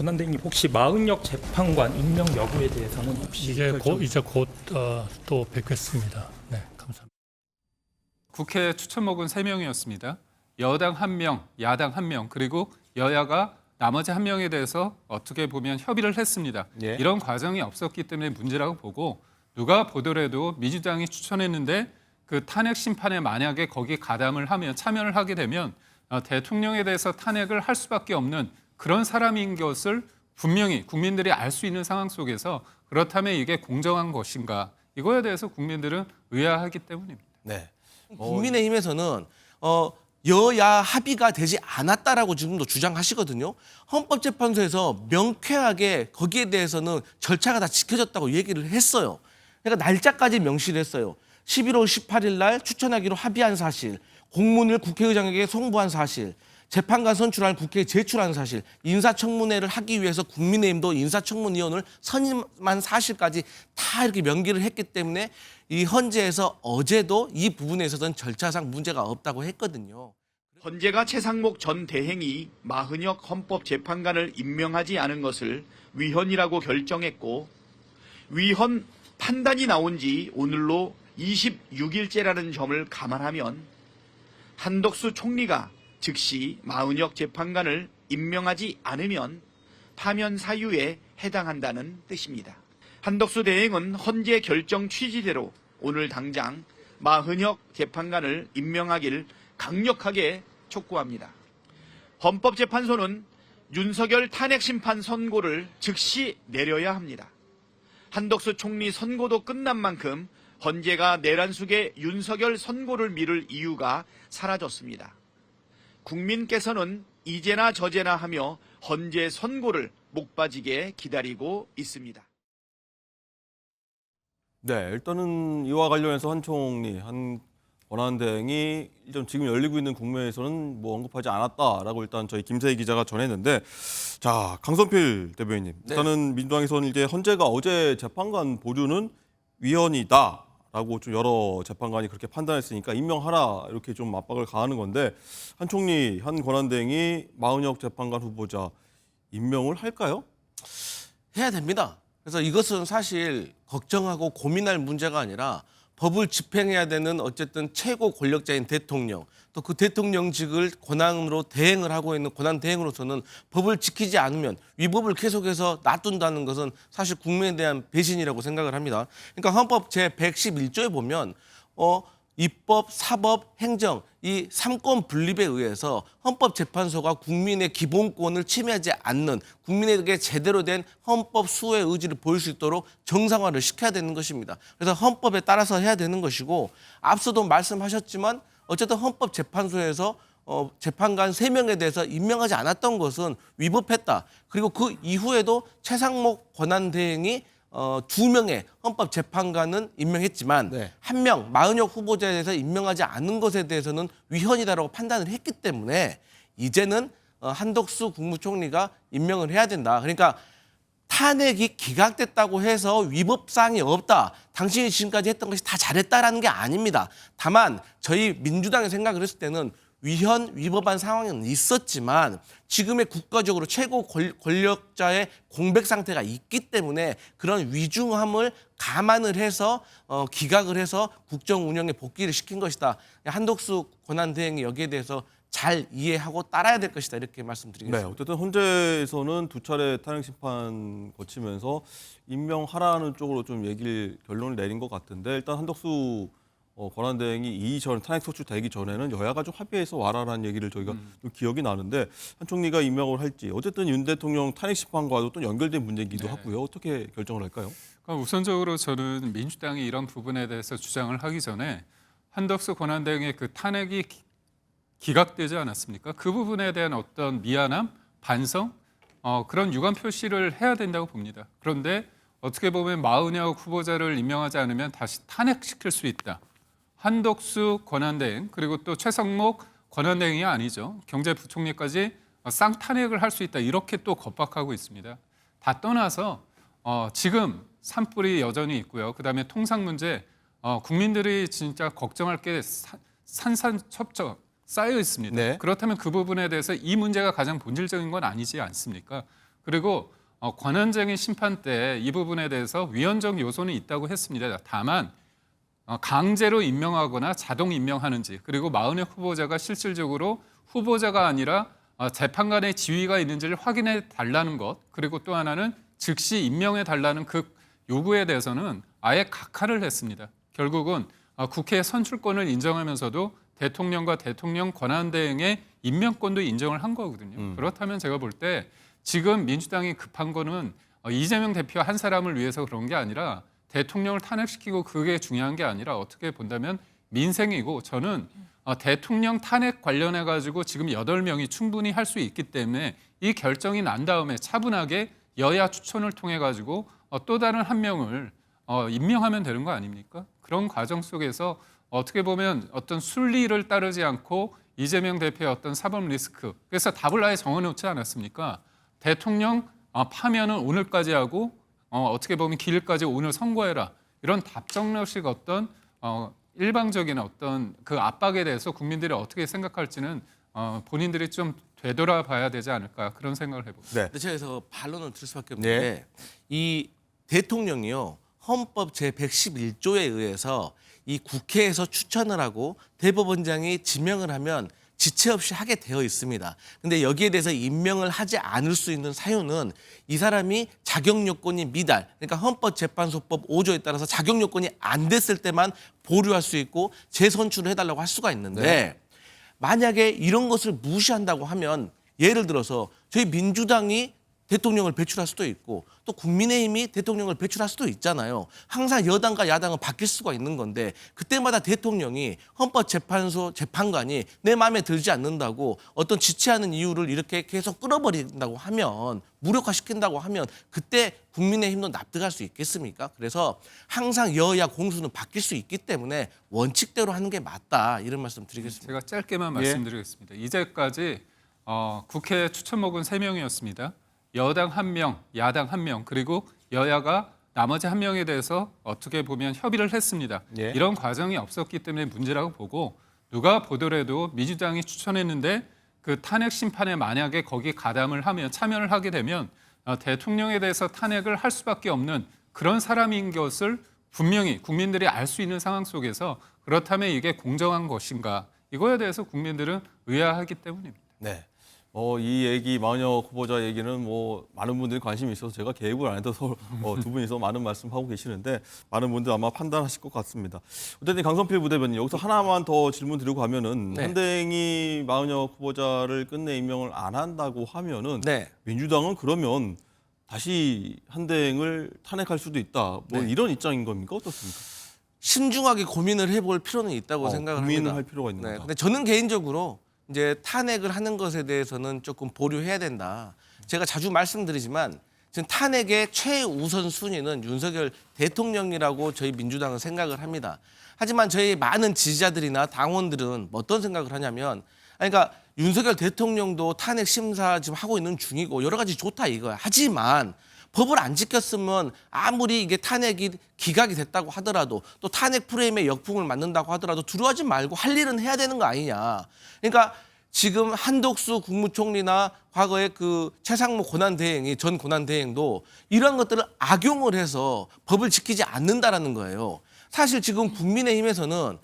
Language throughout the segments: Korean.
권한대행님 혹시 마은혁 재판관 임명 여부에 대해서는 혹시 이제 곧 또 뵙겠습니다. 네, 감사합니다. 국회 추천목은 3명이었습니다. 여당 1명, 야당 1명, 그리고 여야가 나머지 1명에 대해서 어떻게 보면 협의를 했습니다. 예. 이런 과정이 없었기 때문에 문제라고 보고 누가 보더라도 민주당이 추천했는데 그 탄핵 심판에 만약에 거기에 가담을 하면 참여를 하게 되면 대통령에 대해서 탄핵을 할 수밖에 없는 그런 사람인 것을 분명히 국민들이 알 수 있는 상황 속에서 그렇다면 이게 공정한 것인가 이거에 대해서 국민들은 의아하기 때문입니다. 네. 국민의힘에서는 여야 합의가 되지 않았다라고 지금도 주장하시거든요. 헌법재판소에서 명쾌하게 거기에 대해서는 절차가 다 지켜졌다고 얘기를 했어요. 그러니까 날짜까지 명시를 했어요. 11월 18일 날 추천하기로 합의한 사실, 공문을 국회의장에게 송부한 사실, 재판관 선출할 국회에 제출한 사실, 인사청문회를 하기 위해서 국민의힘도 인사청문위원을 선임한 사실까지 다 이렇게 명기를 했기 때문에 이 헌재에서 어제도 이 부분에 있어서는 절차상 문제가 없다고 했거든요. 헌재가 최상목 전 대행이 마은혁 헌법재판관을 임명하지 않은 것을 위헌이라고 결정했고 위헌 판단이 나온 지 오늘로 26일째라는 점을 감안하면 한덕수 총리가 즉시 마은혁 재판관을 임명하지 않으면 파면 사유에 해당한다는 뜻입니다. 한덕수 대행은 헌재 결정 취지대로 오늘 당장 마은혁 재판관을 임명하길 강력하게 촉구합니다. 헌법재판소는 윤석열 탄핵심판 선고를 즉시 내려야 합니다. 한덕수 총리 선고도 끝난 만큼 헌재가 내란 속에 윤석열 선고를 미룰 이유가 사라졌습니다. 국민께서는 이제나 저제나 하며 헌재 선고를 목 빠지게 기다리고 있습니다. 네, 일단은 이와 관련해서 한 총리, 한 권한대행이 일단 지금 열리고 있는 국면에서는 뭐 언급하지 않았다라고 일단 저희 김세희 기자가 전했는데, 자, 강성필 대변인님, 일단은 민주당에서는 이제 헌재가 어제 재판관 보류는 위헌이다라고 좀 여러 재판관이 그렇게 판단했으니까 임명하라 이렇게 좀 압박을 가하는 건데, 한 총리, 한 권한대행이 마은혁 재판관 후보자 임명을 할까요? 해야 됩니다. 그래서 이것은 사실 걱정하고 고민할 문제가 아니라 법을 집행해야 되는 어쨌든 최고 권력자인 대통령, 또 그 대통령직을 권한으로 대행을 하고 있는 권한 대행으로서는 법을 지키지 않으면 위법을 계속해서 놔둔다는 것은 사실 국민에 대한 배신이라고 생각을 합니다. 그러니까 헌법 제111조에 보면 입법, 사법, 행정 이 3권 분립에 의해서 헌법재판소가 국민의 기본권을 침해하지 않는 국민에게 제대로 된 헌법 수호의 의지를 보일 수 있도록 정상화를 시켜야 되는 것입니다. 그래서 헌법에 따라서 해야 되는 것이고 앞서도 말씀하셨지만 어쨌든 헌법재판소에서 재판관 3명에 대해서 임명하지 않았던 것은 위법했다. 그리고 그 이후에도 최상목 권한대행이 2명의 헌법재판관은 임명했지만 네. 1명 마은혁 후보자에 대해서 임명하지 않은 것에 대해서는 위헌이다라고 판단을 했기 때문에 이제는 한덕수 국무총리가 임명을 해야 된다. 그러니까 탄핵이 기각됐다고 해서 위법사항이 없다. 당신이 지금까지 했던 것이 다 잘했다라는 게 아닙니다. 다만 저희 민주당의 생각을 했을 때는 위헌, 위법한 상황은 있었지만 지금의 국가적으로 최고 권력자의 공백 상태가 있기 때문에 그런 위중함을 감안을 해서 기각을 해서 국정 운영에 복귀를 시킨 것이다. 한덕수 권한대행이 여기에 대해서 잘 이해하고 따라야 될 것이다. 이렇게 말씀드리겠습니다. 네, 어쨌든 헌재에서는 2차례 탄핵 심판 거치면서 임명하라는 쪽으로 좀 결론을 내린 것 같은데, 일단 한덕수 권한대행이 이전 탄핵 소추되기 전에는 여야가 좀 합의해서 와라라는 얘기를 저희가 좀 기억이 나는데, 한 총리가 임명을 할지 어쨌든 윤 대통령 탄핵 심판과도 또 연결된 문제이기도 하고요. 어떻게 결정을 할까요? 그러니까 우선적으로 저는 민주당이 이런 부분에 대해서 주장을 하기 전에 한덕수 권한대행의 그 탄핵이 기각되지 않았습니까? 그 부분에 대한 어떤 미안함, 반성, 그런 유감 표시를 해야 된다고 봅니다. 그런데 어떻게 보면 마은혁 후보자를 임명하지 않으면 다시 탄핵시킬 수 있다. 한덕수 권한대행 그리고 또 최상목 권한대행이 아니죠. 경제부총리까지 쌍탄핵을 할 수 있다. 이렇게 또 겁박하고 있습니다. 다 떠나서 지금 산불이 여전히 있고요. 그다음에 통상 문제 국민들이 진짜 걱정할 게 산산첩첩 쌓여 있습니다. 네. 그렇다면 그 부분에 대해서 이 문제가 가장 본질적인 건 아니지 않습니까? 그리고 권한쟁의 심판 때 이 부분에 대해서 위헌적 요소는 있다고 했습니다. 다만 강제로 임명하거나 자동 임명하는지, 그리고 마흔의 후보자가 실질적으로 후보자가 아니라 재판관의 지위가 있는지를 확인해 달라는 것, 그리고 또 하나는 즉시 임명해 달라는 그 요구에 대해서는 아예 각하를 했습니다. 결국은 국회의 선출권을 인정하면서도 대통령과 대통령 권한대행의 임명권도 인정을 한 거거든요. 그렇다면 제가 볼 때 지금 민주당이 급한 거는 이재명 대표 한 사람을 위해서 그런 게 아니라 대통령을 탄핵시키고 그게 중요한 게 아니라 어떻게 본다면 민생이고, 저는 대통령 탄핵 관련해 가지고 지금 8명이 충분히 할 수 있기 때문에 이 결정이 난 다음에 차분하게 여야 추천을 통해 가지고 또 다른 한 명을 임명하면 되는 거 아닙니까? 그런 과정 속에서 어떻게 보면 어떤 순리를 따르지 않고 이재명 대표의 어떤 사법 리스크, 그래서 답을 아예 정해놓지 않았습니까? 대통령 파면은 오늘까지 하고 어떻게 보면 기일까지 오늘 선고해라, 이런 답정너식 어떤 일방적인 어떤 그 압박에 대해서 국민들이 어떻게 생각할지는 본인들이 좀 되돌아봐야 되지 않을까, 그런 생각을 해봅니다. 네. 근데 제가 여기서 반론을 드릴 수밖에 없는데 이 대통령이요, 헌법 제111조에 의해서 이 국회에서 추천을 하고 대법원장이 지명을 하면 지체 없이 하게 되어 있습니다. 근데 여기에 대해서 임명을 하지 않을 수 있는 사유는 이 사람이 자격 요건이 미달, 그러니까 헌법재판소법 5조에 따라서 자격 요건이 안 됐을 때만 보류할 수 있고 재선출을 해달라고 할 수가 있는데, 만약에 이런 것을 무시한다고 하면, 예를 들어서 저희 민주당이 대통령을 배출할 수도 있고 또 국민의힘이 대통령을 배출할 수도 있잖아요. 항상 여당과 야당은 바뀔 수가 있는 건데, 그때마다 대통령이 헌법재판소 재판관이 내 마음에 들지 않는다고 어떤 지체하는 이유를 이렇게 계속 끌어버린다고 하면, 무력화시킨다고 하면 그때 국민의힘도 납득할 수 있겠습니까? 그래서 항상 여야 공수는 바뀔 수 있기 때문에 원칙대로 하는 게 맞다, 이런 말씀 드리겠습니다. 제가 짧게만 말씀드리겠습니다. 이제까지 국회 추천목은 3명이었습니다. 여당 1명, 야당 1명, 그리고 여야가 나머지 1명에 대해서 어떻게 보면 협의를 했습니다. 이런 과정이 없었기 때문에 문제라고 보고, 누가 보더라도 민주당이 추천했는데 그 탄핵 심판에 만약에 거기 가담을 하면, 참여를 하게 되면 대통령에 대해서 탄핵을 할 수밖에 없는 그런 사람인 것을 분명히 국민들이 알 수 있는 상황 속에서, 그렇다면 이게 공정한 것인가, 이거에 대해서 국민들은 의아하기 때문입니다. 네. 이 얘기, 마은혁 후보자 얘기는 많은 분들이 관심이 있어서 제가 개입을 안 해도 두 분이서 많은 말씀하고 계시는데 많은 분들 아마 판단하실 것 같습니다. 어쨌든 강성필 부대변인, 여기서 하나만 더 질문 드리고 가면은 한대행이 마은혁 후보자를 끝내 임명을 안 한다고 하면은 민주당은 그러면 다시 한대행을 탄핵할 수도 있다, 이런 입장인 겁니까? 어떻습니까? 신중하게 고민을 해볼 필요는 있다고 생각을 고민을 합니다. 할 필요가 있는 거다. 근데 저는 개인적으로 이제 탄핵을 하는 것에 대해서는 조금 보류해야 된다. 제가 자주 말씀드리지만 지금 탄핵의 최우선 순위는 윤석열 대통령이라고 저희 민주당은 생각을 합니다. 하지만 저희 많은 지지자들이나 당원들은 어떤 생각을 하냐면, 그러니까 윤석열 대통령도 탄핵 심사 지금 하고 있는 중이고 여러 가지 좋다 이거야. 하지만 법을 안 지켰으면 아무리 이게 탄핵이 기각이 됐다고 하더라도, 또 탄핵 프레임에 역풍을 맞는다고 하더라도 두려워하지 말고 할 일은 해야 되는 거 아니냐. 그러니까 지금 한덕수 국무총리나 과거에 그 최상목 권한대행이, 전 권한대행도 이런 것들을 악용을 해서 법을 지키지 않는다라는 거예요. 사실 지금 국민의힘에서는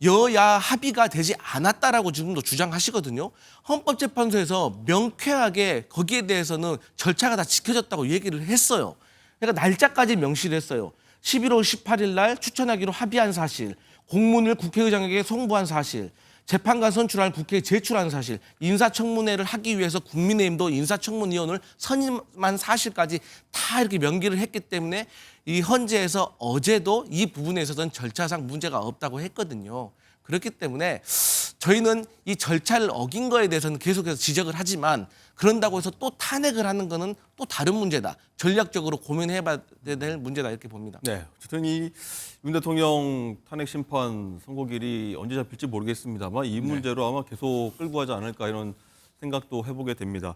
여야 합의가 되지 않았다라고 지금도 주장하시거든요. 헌법재판소에서 명쾌하게 거기에 대해서는 절차가 다 지켜졌다고 얘기를 했어요. 그러니까 날짜까지 명시를 했어요. 11월 18일 날 추천하기로 합의한 사실, 공문을 국회의장에게 송부한 사실, 재판관 선출안 국회에 제출한 사실, 인사청문회를 하기 위해서 국민의힘도 인사청문위원을 선임한 사실까지 다 이렇게 명기를 했기 때문에 이 헌재에서 어제도 이 부분에 있어서는 절차상 문제가 없다고 했거든요. 그렇기 때문에 저희는 이 절차를 어긴 거에 대해서는 계속해서 지적을 하지만, 그런다고 해서 또 탄핵을 하는 거는 또 다른 문제다. 전략적으로 고민해봐야 될 문제다, 이렇게 봅니다. 네, 어쨌든 이 윤 대통령 탄핵 심판 선고일이 언제 잡힐지 모르겠습니다만 이 문제로 아마 계속 끌고 가지 않을까, 이런 생각도 해보게 됩니다.